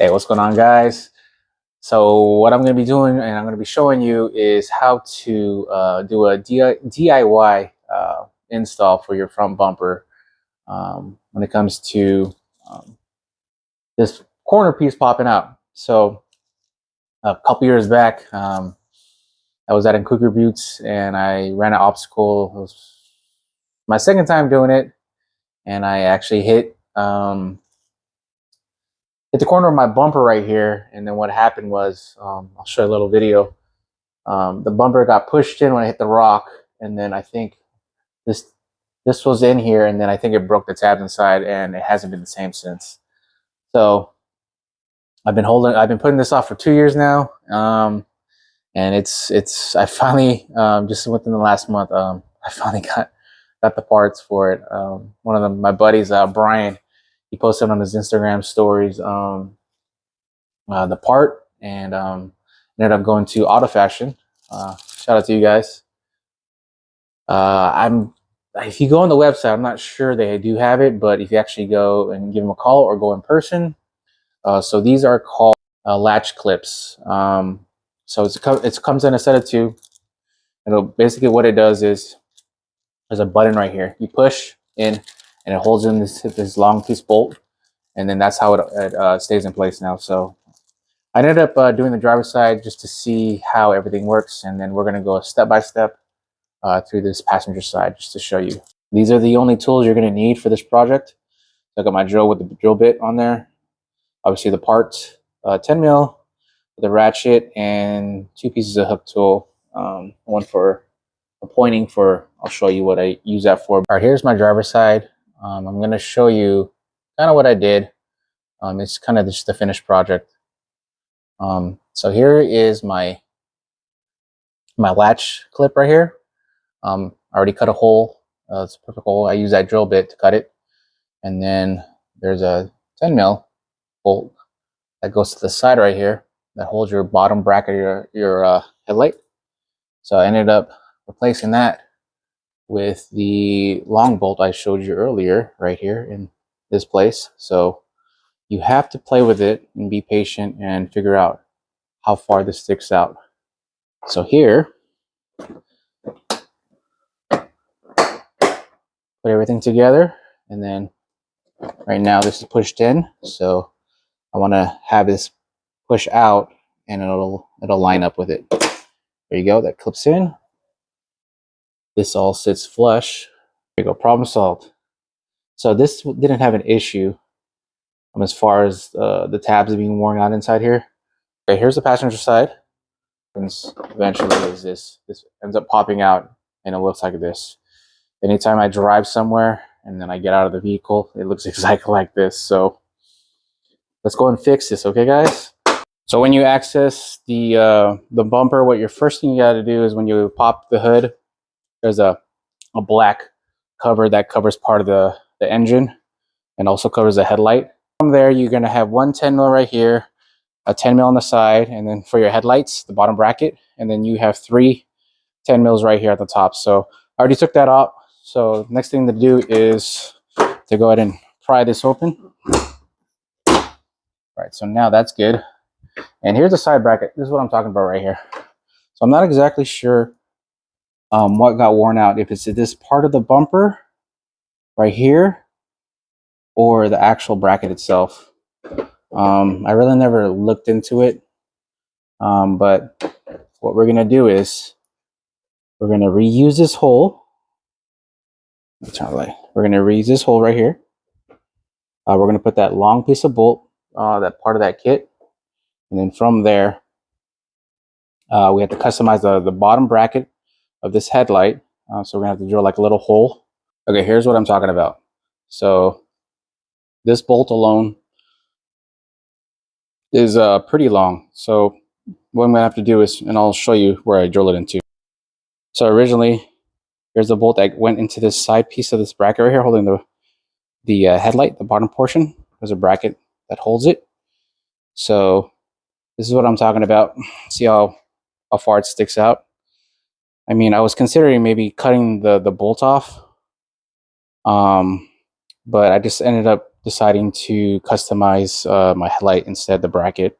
Hey, what's going on, guys? So what I'm going to be doing and I'm going to be showing you is how to do a DIY install for your front bumper when it comes to this corner piece popping out. So a couple years back, I was at Cougar Buttes and I ran an obstacle. It was my second time doing it, and I actually hit the corner of my bumper right here. And then what happened was, I'll show you a little video. The bumper got pushed in when I hit the rock, and then I think this was in here, and then I think it broke the tabs inside, and it hasn't been the same since. So I've been putting this off for 2 years now, and I finally just within the last month, I finally got the parts for it. One of my buddies, Brian, he posted on his Instagram stories the part, and ended up going to Auto Fashion. Shout out to you guys. If you go on the website, I'm not sure they do have it, but if you actually go and give them a call or go in person, so these are called latch clips. So it comes in a set of two, and basically what it does is there's a button right here. You push in, and it holds in this long piece bolt, and then that's how it stays in place now. So I ended up doing the driver's side just to see how everything works, and then we're going to go step by step through this passenger side just to show you. These are the only tools you're going to need for this project. I got my drill with the drill bit on there. Obviously the parts, 10 mil, the ratchet, and 2 pieces of hook tool. One for pointing for, I'll show you what I use that for. All right, here's my driver's side. I'm going to show you kind of what I did. It's kind of just the finished project. So here is my latch clip right here. I already cut a hole. It's a perfect hole. I use that drill bit to cut it. And then there's a 10 mil bolt that goes to the side right here that holds your bottom bracket of your headlight. So I ended up replacing that with the long bolt I showed you earlier right here in this place. So you have to play with it and be patient and figure out how far this sticks out. So here, put everything together, and then right now this is pushed in, so I want to have this push out, and it'll line up with it. There you go, that clips in. This all sits flush. There you go, problem solved. So this didn't have an issue as far as the tabs being worn out inside here. Okay, here's the passenger side. Eventually is this ends up popping out, and it looks like this. Anytime I drive somewhere and then I get out of the vehicle, it looks exactly like this. So let's go and fix this, okay, guys? So when you access the bumper, what your first thing you got to do is when you pop the hood, there's a black cover that covers part of the engine and also covers the headlight. From there, you're going to have one 10 mil right here, a 10 mil on the side, and then for your headlights, the bottom bracket, and then you have 3 10 mils right here at the top. So I already took that off. So next thing to do is to go ahead and pry this open. All right, so now that's good. And here's the side bracket. This is what I'm talking about right here. So I'm not exactly sure what got worn out, if it's this part of the bumper right here or the actual bracket itself. I really never looked into it, but what we're gonna do is we're gonna reuse this hole. We're gonna reuse this hole right here. We're gonna put that long piece of bolt, that part of that kit, and then from there, we have to customize the bottom bracket of this headlight. So we're gonna have to drill like a little hole. Okay, here's what I'm talking about. So this bolt alone is pretty long. So what I'm gonna have to do is, and I'll show you where I drill it into. So originally, here's the bolt that went into this side piece of this bracket right here, holding the headlight, the bottom portion. There's a bracket that holds it. So this is what I'm talking about. See how far it sticks out? I mean, I was considering maybe cutting the bolt off, but I just ended up deciding to customize my headlight instead of the bracket.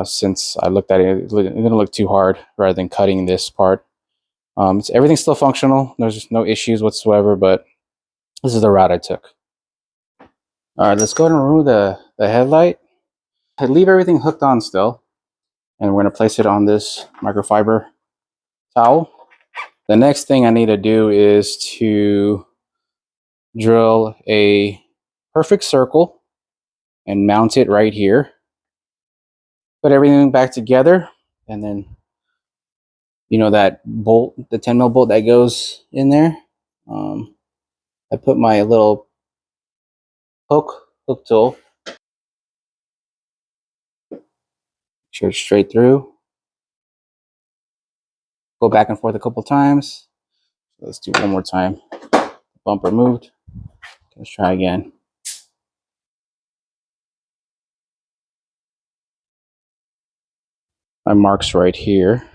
Since I looked at it, it didn't look too hard rather than cutting this part. Everything's still functional. There's just no issues whatsoever, but this is the route I took. All right, let's go ahead and remove the headlight. I leave everything hooked on still, and we're going to place it on this microfiber towel. The next thing I need to do is to drill a perfect circle and mount it right here. Put everything back together, and then you know that bolt, the 10 mil bolt that goes in there. I put my little hook tool, sure it's straight through. Go back and forth a couple times. Let's do one more time. Bumper moved. Let's try again. My mark's right here.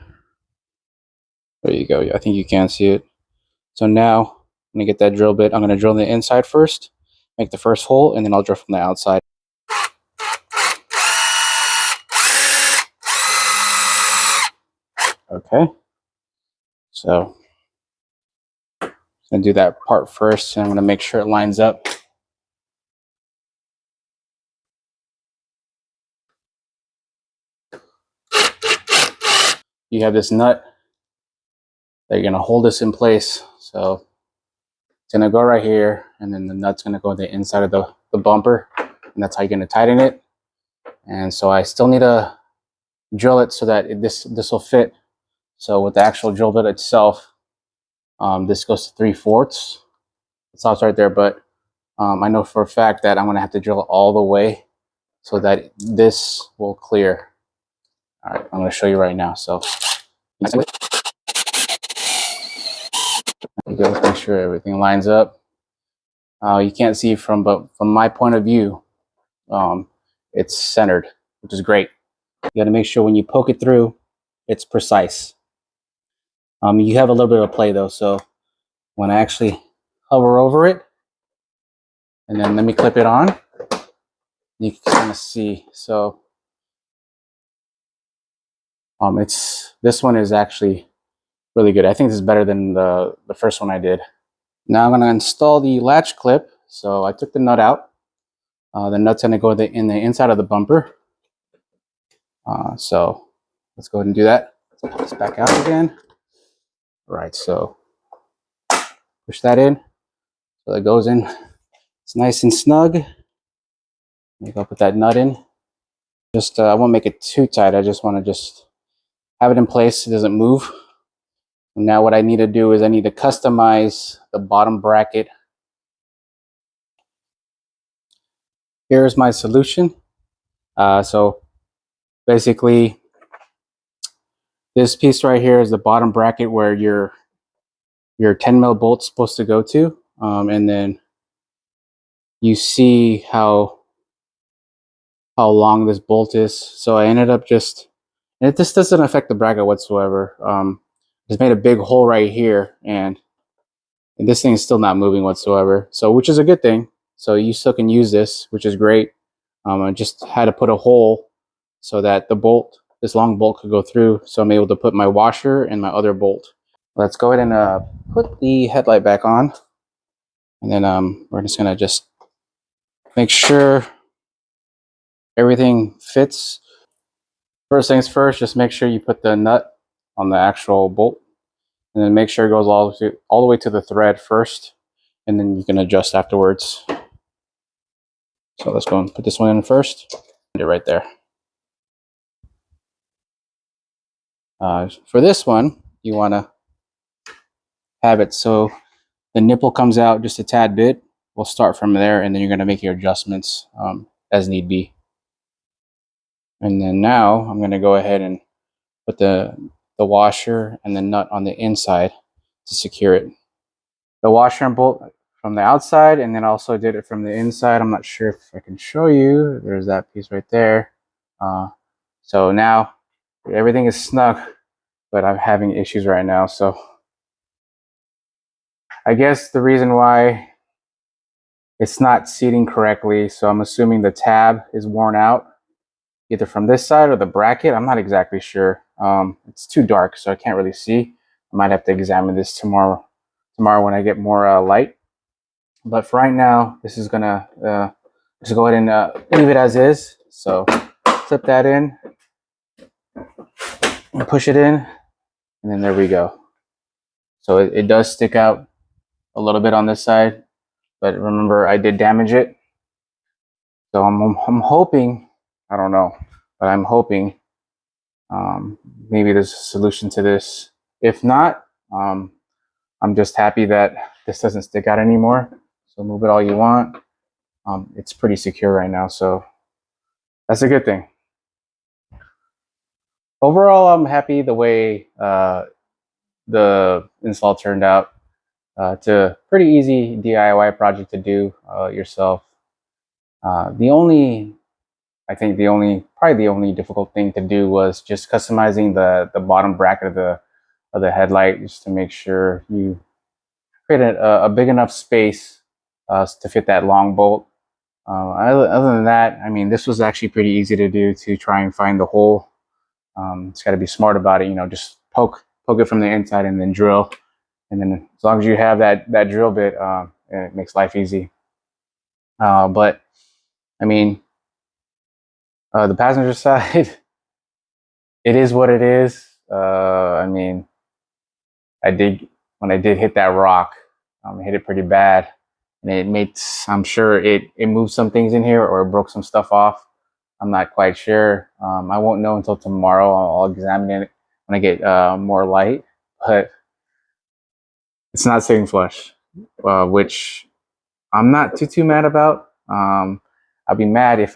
There you go. I think you can see it. So now I'm gonna get that drill bit. I'm gonna drill the inside first, make the first hole, and then I'll drill from the outside. Okay. So I'm gonna do that part first, and I'm gonna make sure it lines up. You have this nut that you're gonna hold this in place. So it's gonna go right here, and then the nut's gonna go on the inside of the bumper, and that's how you're gonna tighten it. And so I still need to drill it so that this will fit. So with the actual drill bit itself, this goes to 3/4. It stops right there, but I know for a fact that I'm gonna have to drill it all the way so that this will clear. All right, I'm gonna show you right now. So let's make sure everything lines up. You can't see from, but from my point of view, it's centered, which is great. You got to make sure when you poke it through, it's precise. You have a little bit of play though, so when I actually hover over it, and then let me clip it on, you can kind of see. So this one is actually really good. I think this is better than the first one I did. Now I'm going to install the latch clip. So I took the nut out. The nut's going to go in the inside of the bumper. So let's go ahead and do that. Let's put this back out again. All right, so push that in. So it goes in. It's nice and snug. Maybe I'll put that nut in. Just I won't make it too tight. I just want to have it in place. It doesn't move. And now what I need to do is I need to customize the bottom bracket. Here's my solution. So basically, this piece right here is the bottom bracket where your 10 mil bolt's supposed to go to, and then you see how long this bolt is. So I ended up this doesn't affect the bracket whatsoever. Just made a big hole right here, and this thing is still not moving whatsoever. So which is a good thing. So you still can use this, which is great. I just had to put a hole so that this long bolt could go through. So I'm able to put my washer and my other bolt. Let's go ahead and put the headlight back on. And then we're just gonna make sure everything fits. First things first, just make sure you put the nut on the actual bolt, and then make sure it goes all the way to the thread first, and then you can adjust afterwards. So let's go and put this one in first. Put it right there. For this one, you want to have it so the nipple comes out just a tad bit. We'll start from there, and then you're going to make your adjustments as need be. And then now I'm going to go ahead and put the washer and the nut on the inside to secure it. The washer and bolt from the outside, and then also did it from the inside. I'm not sure if I can show you. There's that piece right there. So now everything is snug, but I'm having issues right now. So I guess the reason why it's not seating correctly. So I'm assuming the tab is worn out, either from this side or the bracket. I'm not exactly sure. It's too dark, so I can't really see. I might have to examine this tomorrow when I get more light. But for right now, this is gonna just go ahead and leave it as is. So clip that in and push it in, and then there we go. So it does stick out a little bit on this side, but remember I did damage it. So I'm hoping, I don't know, but I'm hoping maybe there's a solution to this. If not, I'm just happy that this doesn't stick out anymore. So move it all you want. It's pretty secure right now, so that's a good thing. Overall, I'm happy the way the install turned out. It's a pretty easy DIY project to do yourself. Probably the only difficult thing to do was just customizing the bottom bracket of the headlight, just to make sure you create a big enough space to fit that long bolt. Other than that, I mean, this was actually pretty easy to do, to try and find the hole. It's got to be smart about it, you know, just poke it from the inside and then drill. And then as long as you have that drill bit, it makes life easy. But I mean, the passenger side, it is what it is. I mean, when I did hit that rock, I hit it pretty bad, and it made, I'm sure it moved some things in here, or it broke some stuff off. I'm not quite sure. I won't know until tomorrow. I'll examine it when I get more light, but it's not sitting flush, which I'm not too mad about. I'd be mad if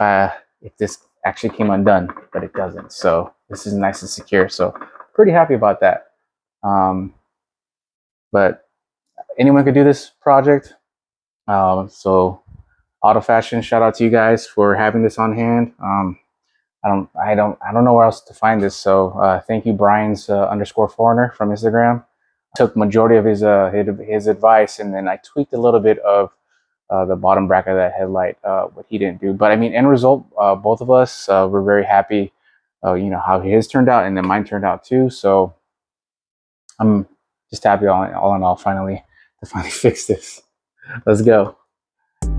this actually came undone, but it doesn't. So this is nice and secure. So pretty happy about that. But anyone could do this project. So Auto Fashion, shout out to you guys for having this on hand. I don't know where else to find this. So thank you, Brian's _4runner from Instagram. I took majority of his advice, and then I tweaked a little bit of the bottom bracket of that headlight, what he didn't do. But I mean, end result, both of us were very happy. You know how his turned out, and then mine turned out too. So I'm just happy all in all, finally fix this. Let's go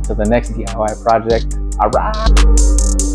to the next DIY project. All right.